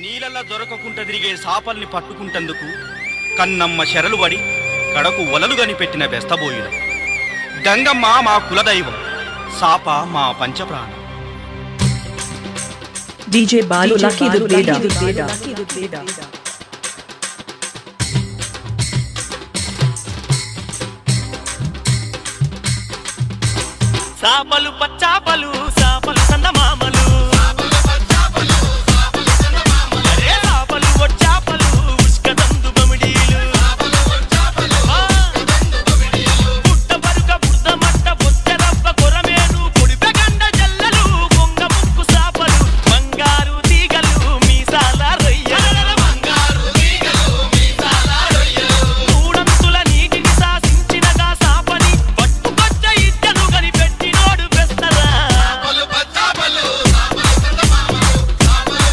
నీళ్ళ దొరకకుంట తిరిగే సాపల్ని పట్టుకుంటందుకు కన్నమ్మ శరలు పడి కడకు వలలు గనిపెట్టిన బెస్తబోయులు. గంగమ్మ మా కులదైవం, సాప మా పంచప్రాణం. DJ Balu Lucky the Beda. సాపలు పచ్చాపలు సాపలు సందమామలు